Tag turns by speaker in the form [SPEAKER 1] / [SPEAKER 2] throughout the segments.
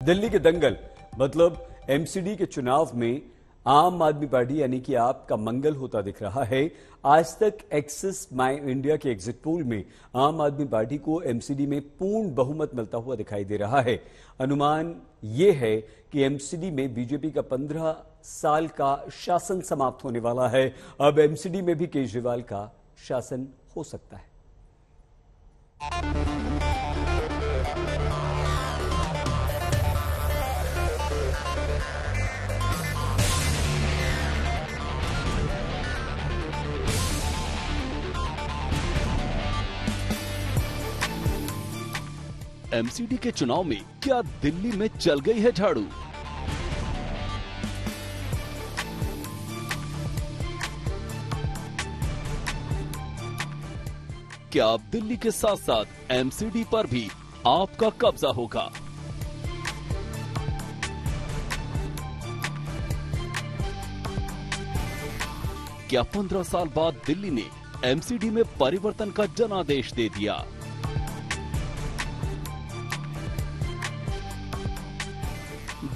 [SPEAKER 1] दिल्ली के दंगल मतलब एमसीडी के चुनाव में आम आदमी पार्टी यानी कि आपका मंगल होता दिख रहा है। आज तक एक्सिस माई इंडिया के एग्जिट पोल में आम आदमी पार्टी को एमसीडी में पूर्ण बहुमत मिलता हुआ दिखाई दे रहा है। अनुमान यह है कि एमसीडी में बीजेपी का 15 साल का शासन समाप्त होने वाला है। अब एमसीडी में भी केजरीवाल का शासन हो सकता है।
[SPEAKER 2] एमसीडी के चुनाव में क्या दिल्ली में चल गई है झाड़ू? क्या अब दिल्ली के साथ साथ एमसीडी पर भी आपका कब्जा होगा? क्या 15 साल बाद दिल्ली ने एमसीडी में परिवर्तन का जनादेश दे दिया?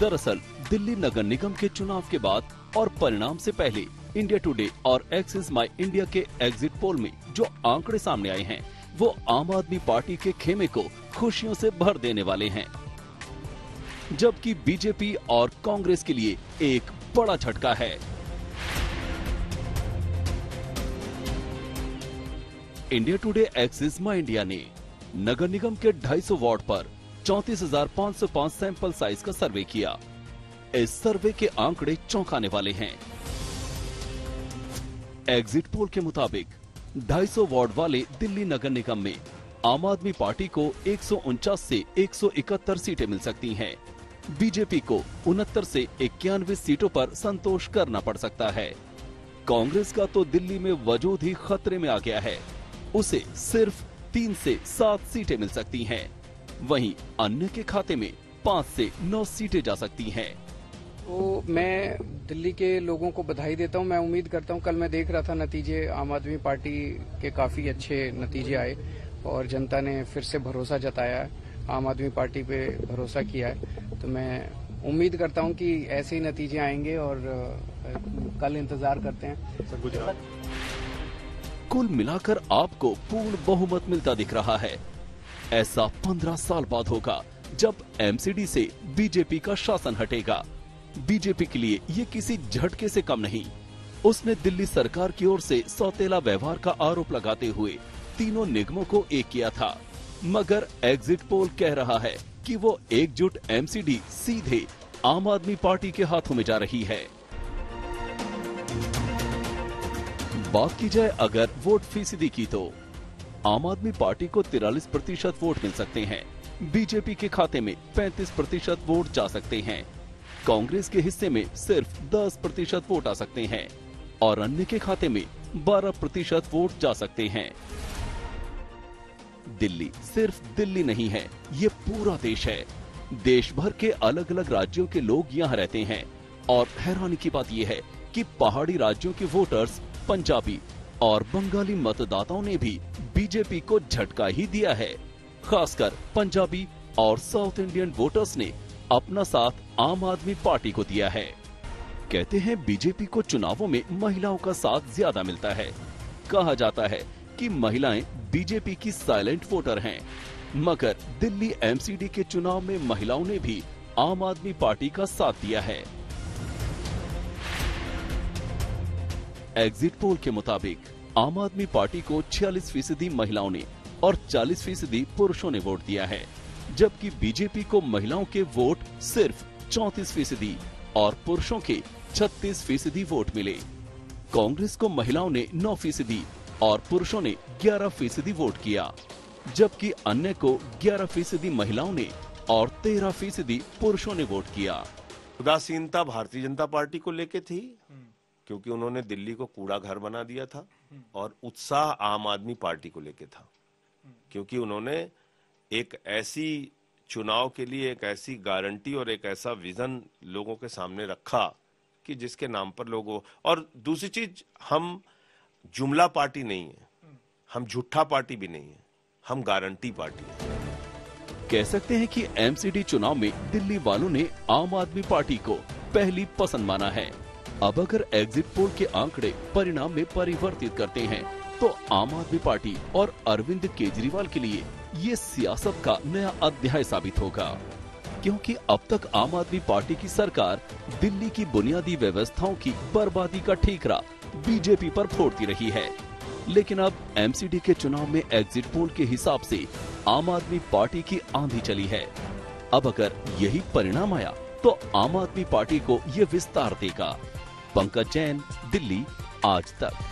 [SPEAKER 2] दरअसल दिल्ली नगर निगम के चुनाव के बाद और परिणाम से पहले इंडिया टुडे और एक्सिस माई इंडिया के एग्जिट पोल में जो आंकड़े सामने आए हैं वो आम आदमी पार्टी के खेमे को खुशियों से भर देने वाले हैं, जबकि बीजेपी और कांग्रेस के लिए एक बड़ा झटका है। इंडिया टुडे एक्सिस माई इंडिया ने नगर निगम के 250 वार्ड पर 34,505 सैंपल साइज का सर्वे किया। इस सर्वे के आंकड़े चौंकाने वाले हैं। एग्जिट पोल के मुताबिक 250 वार्ड वाले दिल्ली नगर निगम में आम आदमी पार्टी को 149 से 171 सीटें मिल सकती हैं। बीजेपी को 69 से 91 सीटों पर संतोष करना पड़ सकता है। कांग्रेस का तो दिल्ली में वजूद ही खतरे में आ गया है। उसे सिर्फ 3 से 7 सीटें मिल सकती हैं। वहीं अन्य के खाते में 5 से 9 सीटें जा सकती हैं।
[SPEAKER 3] तो मैं दिल्ली के लोगों को बधाई देता हूं। मैं उम्मीद करता हूं, कल मैं देख रहा था नतीजे, आम आदमी पार्टी के काफी अच्छे नतीजे आए और जनता ने फिर से भरोसा जताया है, आम आदमी पार्टी पे भरोसा किया है। तो मैं उम्मीद करता हूं कि ऐसे ही नतीजे आएंगे और कल इंतजार करते हैं।
[SPEAKER 2] कुल मिलाकर आपको पूर्ण बहुमत मिलता दिख रहा है। ऐसा 15 साल बाद होगा जब एमसीडी से बीजेपी का शासन हटेगा। बीजेपी के लिए ये किसी झटके से कम नहीं। उसने दिल्ली सरकार की ओर से सौतेला व्यवहार का आरोप लगाते हुए तीनों निगमों को एक किया था, मगर एग्जिट पोल कह रहा है कि वो एकजुट एमसीडी सीधे आम आदमी पार्टी के हाथों में जा रही है। बात की जाए अगर वोट फीसदी की तो आम आदमी पार्टी को 43% वोट मिल सकते हैं, बीजेपी के खाते में 35% वोट जा सकते हैं, कांग्रेस के हिस्से में सिर्फ 10% वोट आ सकते हैं और अन्य के खाते में 12% वोट जा सकते हैं। दिल्ली सिर्फ दिल्ली नहीं है, ये पूरा देश है। देश भर के अलग अलग राज्यों के लोग यहाँ रहते हैं और हैरानी की बात यह है कि पहाड़ी राज्यों के वोटर्स, पंजाबी और बंगाली मतदाताओं ने भी बीजेपी को झटका ही दिया है। खासकर पंजाबी और साउथ इंडियन वोटर्स ने अपना साथ आम आदमी पार्टी को दिया है। कहते हैं बीजेपी को चुनावों में महिलाओं का साथ ज्यादा मिलता है। कहा जाता है कि महिलाएं बीजेपी की साइलेंट वोटर हैं, मगर दिल्ली एमसीडी के चुनाव में महिलाओं ने भी आम आदमी पार्टी का साथ दिया है। एग्जिट पोल के मुताबिक आम आदमी पार्टी को 46% महिलाओं ने और 40% पुरुषों ने वोट दिया है, जबकि बीजेपी को महिलाओं के वोट सिर्फ 34% और पुरुषों के 36% वोट मिले। कांग्रेस को महिलाओं ने 9% और पुरुषों ने 11% वोट किया, जबकि अन्य को 11% महिलाओं ने और 13% पुरुषों ने वोट किया।
[SPEAKER 4] उदासीनता भारतीय जनता पार्टी को लेके थी, क्योंकि उन्होंने दिल्ली को कूड़ा घर बना दिया था, और उत्साह आम आदमी पार्टी को लेके था, क्योंकि उन्होंने एक ऐसी चुनाव के लिए एक ऐसी गारंटी और एक ऐसा विजन लोगों के सामने रखा कि जिसके नाम पर लोगों। और दूसरी चीज, हम जुमला पार्टी नहीं है, हम झूठा पार्टी भी नहीं है, हम गारंटी पार्टी है।
[SPEAKER 2] कह सकते हैं कि एमसीडी चुनाव में दिल्ली वालों ने आम आदमी पार्टी को पहली पसंद माना है। अब अगर एग्जिट पोल के आंकड़े परिणाम में परिवर्तित करते हैं तो आम आदमी पार्टी और अरविंद केजरीवाल के लिए ये सियासत का नया अध्याय साबित होगा, क्योंकि अब तक आम आदमी पार्टी की सरकार दिल्ली की बुनियादी व्यवस्थाओं की बर्बादी का ठीकरा बीजेपी पर फोड़ती रही है। लेकिन अब एमसीडी के चुनाव में एग्जिट पोल के हिसाब से आम आदमी पार्टी की आंधी चली है। अब अगर यही परिणाम आया तो आम आदमी पार्टी को ये विस्तार देगा। पंकज जैन, दिल्ली, आज तक।